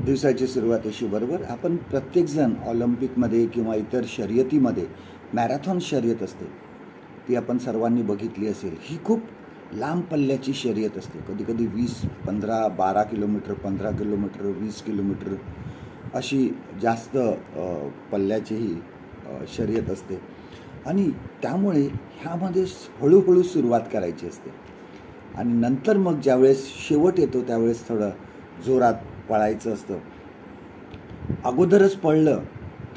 दिवसाची सुरुवात अशी बरोबर. आपण प्रत्येकजण ऑलिम्पिकमध्ये किंवा इतर शर्यतीमध्ये मॅरेथॉन शर्यत असते, ती आपण सर्वांनी बघितली असेल. ही खूप लांब पल्ल्याची शर्यत असते. कधी कधी 20, 15, 12 किलोमीटर, 15 किलोमीटर, 20 किलोमीटर अशी जास्त पल्ल्याची ही शर्यत असते. आणि त्यामुळे ह्यामध्ये हळूहळू सुरुवात करायची असते आणि नंतर मग ज्यावेळेस शेवट येतो त्यावेळेस थोडं जोरात पळायचं असतं. अगोदरच पळलं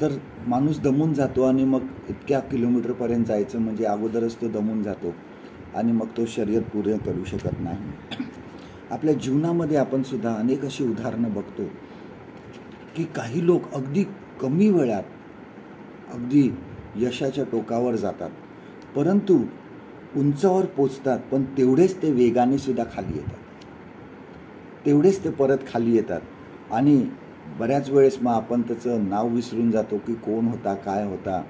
तर माणूस दमून जातो आणि मग इतक्या किलोमीटरपर्यंत जायचं म्हणजे अगोदरच तो दमून जातो आणि मग तो शर्यत पूर्ण करू शकत नाही. आपल्या जीवनामध्ये आपण सुद्धा अनेक अशी उदाहरणं बघतो की काही लोक अगदी कमी वेळात अगदी यशाच्या टोकावर जातात, परंतु उंचावर पोचतात, पण तेवढेच ते वेगाने सुद्धा खाली येतात, तेवढेच ते परत खाली येतात आणि बऱ्याच वेळेस मग आपण त्याचं नाव विसरून जातो की कोण होता, काय होता,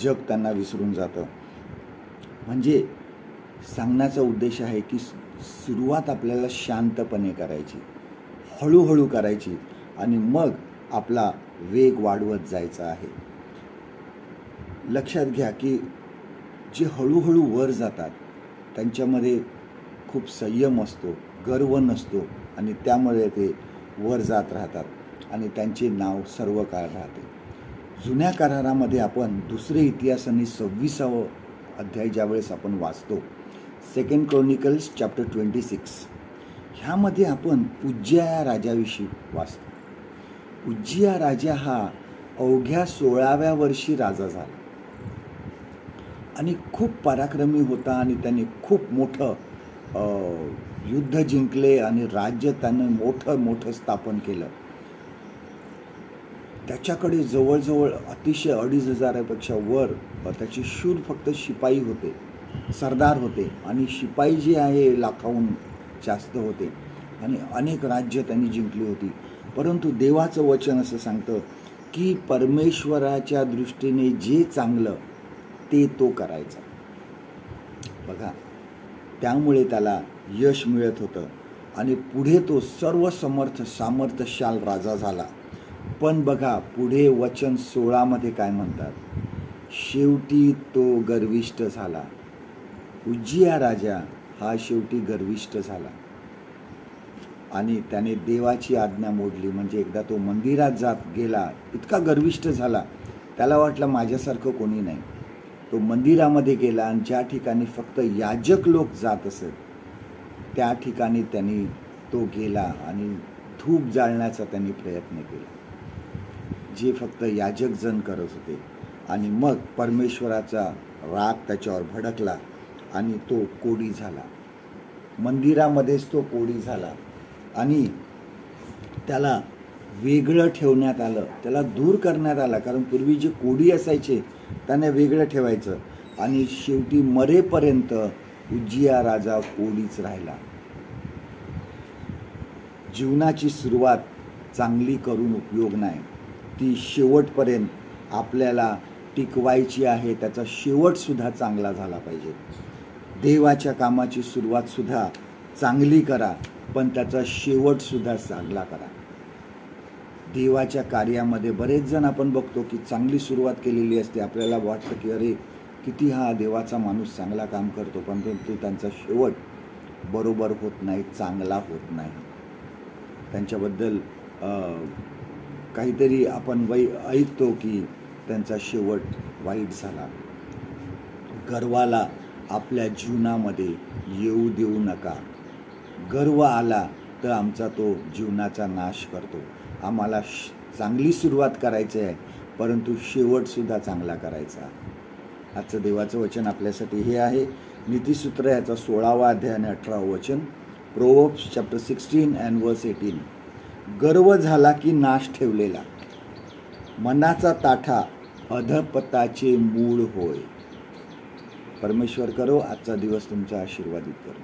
जग त्यांना विसरून जातं. म्हणजे सांगण्याचा उद्देश आहे की सुरुवात आपल्याला शांतपणे करायची, हळूहळू करायची आणि मग आपला वेग वाढवत जायचा आहे. लक्षात घ्या की जे हळूहळू वर जातात त्यांच्यामध्ये खूप संयम असतो, गर्व नसतो आणि त्यामुळे ते वर जात राहतात आणि त्यांचे नाव सर्व काळ राहते. जुन्या करारामध्ये आपण दुसरे इतिहास आणि 26वा अध्याय ज्यावेळेस आपण वाचतो, 2 क्रॉनिकल्स चॅप्टर 26, ह्यामध्ये आपण उज्जिया राजाविषयी वाचतो. उज्जिया राजा हा अवघ्या 16व्या वर्षी राजा झाला आणि खूप पराक्रमी होता आणि त्याने खूप मोठं युद्ध जिंकले आणि राज्य त्याने मोठं स्थापन केलं. त्याच्याकडे जवळजवळ अतिशय 2500पेक्षा वर त्याचे शूर फक्त शिपाई होते, सरदार होते आणि शिपाई जे आहे लाखाहून जास्त होते आणि अनेक राज्य त्यांनी जिंकली होती. परंतु देवाचं वचन असं सांगतं की परमेश्वराच्या दृष्टीने जे चांगलं ते तो करायचा. बघा, त्यामुळे त्याला यश मिळत होतं आणि पुढे तो सर्वसमर्थ सामर्थ्यशाल राजा झाला. पण बघा पुढे वचन 16मध्ये काय म्हणतात, शेवटी तो गर्विष्ठ झाला. उज्जिया राजा हा शेवटी गर्विष्ठ झाला आणि त्याने देवाची आज्ञा मोडली. म्हणजे एकदा तो मंदिरात जात गेला, इतका गर्विष्ठ झाला, त्याला वाटलं माझ्यासारखं कोणी नाही. तो मंदिरामध्ये गेला आणि ज्या ठिकाणी फक्त याजक लोक जात असत त्या ठिकाणी त्यांनी तो गेला आणि धूप जाळण्याचा त्यांनी प्रयत्न केला, जे फक्त याजक जण करत होते. आणि मग परमेश्वराचा राग त्याच्यावर भडकला आणि तो कोडी झाला. मंदिरामध्येच तो कोडी झाला आणि त्याला वेगळं ठेवण्यात आलं, त्याला दूर करण्यात आला. कारण पूर्वी जे कोडी असायचे त्यांना वेगळं ठेवायचं आणि शेवटी मरेपर्यंत उज्जिया राजा कोडीच राहिला. जीवनाची सुरुवात चांगली करून उपयोग नाही, ती शेवटपर्यंत आपल्याला टिकवायची आहे. त्याचा शेवटसुद्धा चांगला झाला पाहिजे. देवाच्या कामाची सुरुवातसुद्धा चांगली करा, पण त्याचा शेवटसुद्धा चांगला करा. देवाच्या कार्यामध्ये बरेच जण आपण बघतो की चांगली सुरुवात केलेली असते, आपल्याला वाटतं की अरे किती हा देवाचा माणूस चांगला काम करतो, पण तो त्यांचा शेवट बरोबर होत नाही, चांगला होत नाही. त्यांच्याबद्दल काहीतरी आपण ऐकतो की त्यांचा शेवट वाईट झाला. गर्वाला आपल्या जीवनामध्ये येऊ देऊ नका. गर्व आला तर आमचा तो जीवनाचा नाश करतो. आम्हाला चांगली सुरुवात करायची आहे, परंतु शेवटसुद्धा चांगला करायचा. आजचं देवाचं वचन आपल्यासाठी हे आहे, नीतिसूत्र याचा 16वा अध्याय आणि 18वा वचन, प्रोव्हर्ब्स चॅप्टर 16 and verse 18. गर्व झाला की नाश ठेवलेला, मनाचा ताठा अधपताचे मूळ होय. परमेश्वर करो आजचा दिवस तुमचा आशीर्वादित करो.